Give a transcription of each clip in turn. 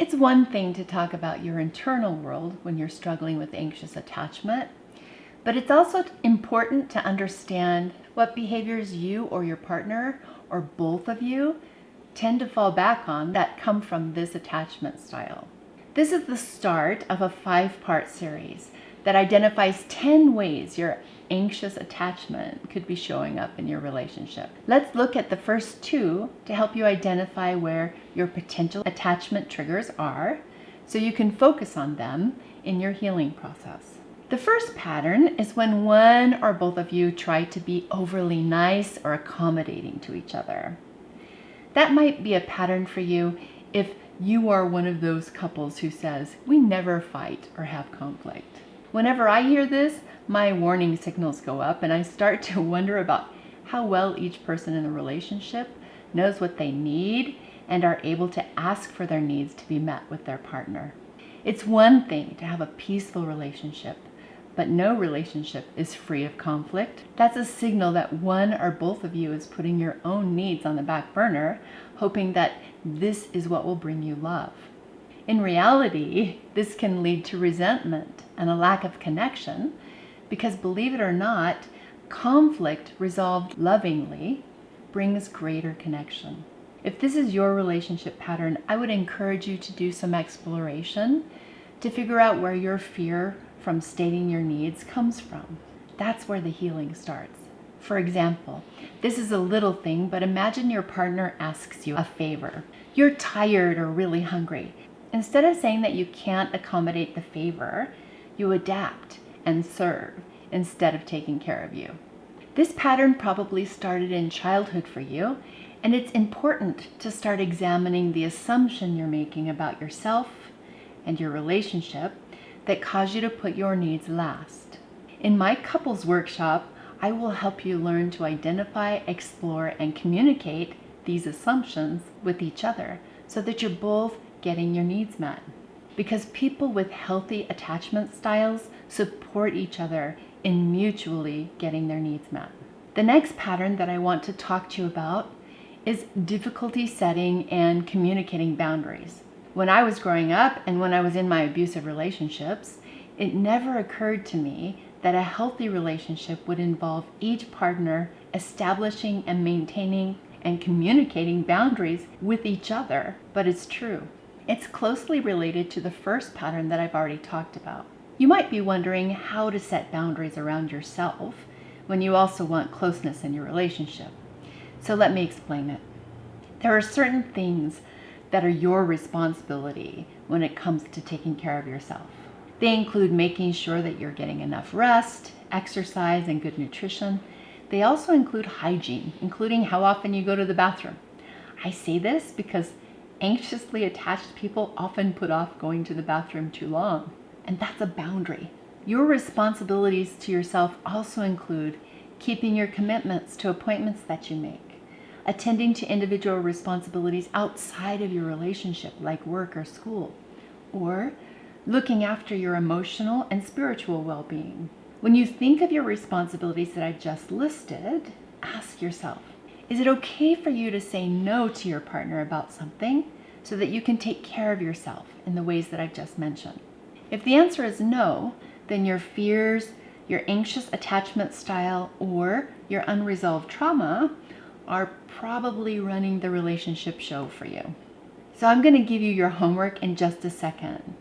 It's one thing to talk about your internal world when you're struggling with anxious attachment, but it's also important to understand what behaviors you or your partner or both of you tend to fall back on that come from this attachment style. This is the start of a 5-part series that identifies 10 ways your anxious attachment could be showing up in your relationship. Let's look at the first 2 to help you identify where your potential attachment triggers are so you can focus on them in your healing process. The first pattern is when one or both of you try to be overly nice or accommodating to each other. That might be a pattern for you if you are one of those couples who says, "We never fight or have conflict." Whenever I hear this, my warning signals go up and I start to wonder about how well each person in the relationship knows what they need and are able to ask for their needs to be met with their partner. It's one thing to have a peaceful relationship, but no relationship is free of conflict. That's a signal that one or both of you is putting your own needs on the back burner, hoping that this is what will bring you love. In reality, this can lead to resentment and a lack of connection because, believe it or not, conflict resolved lovingly brings greater connection. If this is your relationship pattern, I would encourage you to do some exploration to figure out where your fear from stating your needs comes from. That's where the healing starts. For example, this is a little thing, but imagine your partner asks you a favor. You're tired or really hungry. Instead of saying that you can't accommodate the favor, you adapt and serve instead of taking care of you. This pattern probably started in childhood for you, and it's important to start examining the assumption you're making about yourself and your relationship that cause you to put your needs last. In my couples workshop, I will help you learn to identify, explore, and communicate these assumptions with each other so that you're both getting your needs met. Because people with healthy attachment styles support each other in mutually getting their needs met. The next pattern that I want to talk to you about is difficulty setting and communicating boundaries. When I was growing up and when I was in my abusive relationships, it never occurred to me that a healthy relationship would involve each partner establishing and maintaining and communicating boundaries with each other, but it's true. It's closely related to the first pattern that I've already talked about. You might be wondering how to set boundaries around yourself when you also want closeness in your relationship. So let me explain it. There are certain things that are your responsibility when it comes to taking care of yourself. They include making sure that you're getting enough rest, exercise, and good nutrition. They also include hygiene, including how often you go to the bathroom. I say this because anxiously attached people often put off going to the bathroom too long, and that's a boundary. Your responsibilities to yourself also include keeping your commitments to appointments that you make, attending to individual responsibilities outside of your relationship like work or school, or looking after your emotional and spiritual well-being. When you think of your responsibilities that I just listed, ask yourself, is it okay for you to say no to your partner about something so that you can take care of yourself in the ways that I've just mentioned? If the answer is no, then your fears, your anxious attachment style, or your unresolved trauma are probably running the relationship show for you. So I'm going to give you your homework in just a second.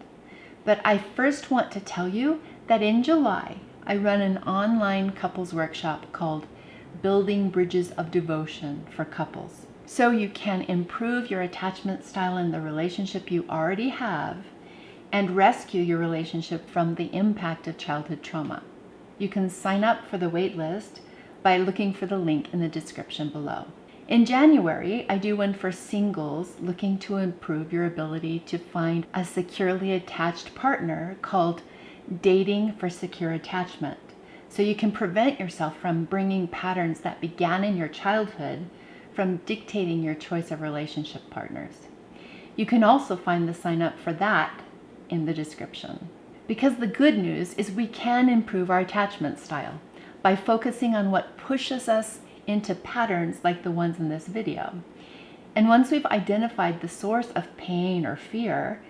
But I first want to tell you that in July, I run an online couples workshop called Building Bridges of Devotion for Couples. So you can improve your attachment style in the relationship you already have and rescue your relationship from the impact of childhood trauma. You can sign up for the wait list by looking for the link in the description below. In January, I do one for singles looking to improve your ability to find a securely attached partner called Dating for Secure Attachment, so you can prevent yourself from bringing patterns that began in your childhood from dictating your choice of relationship partners. You can also find the sign up for that in the description. Because the good news is we can improve our attachment style by focusing on what pushes us into patterns like the ones in this video. And once we've identified the source of pain or fear,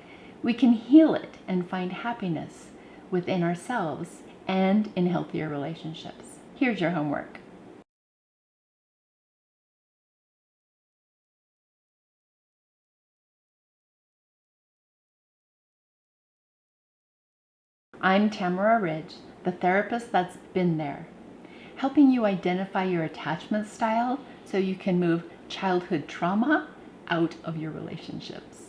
we can heal it and find happiness within ourselves and in healthier relationships. Here's your homework. I'm Tamara Ridge, the therapist that's been there, helping you identify your attachment style so you can move childhood trauma out of your relationships.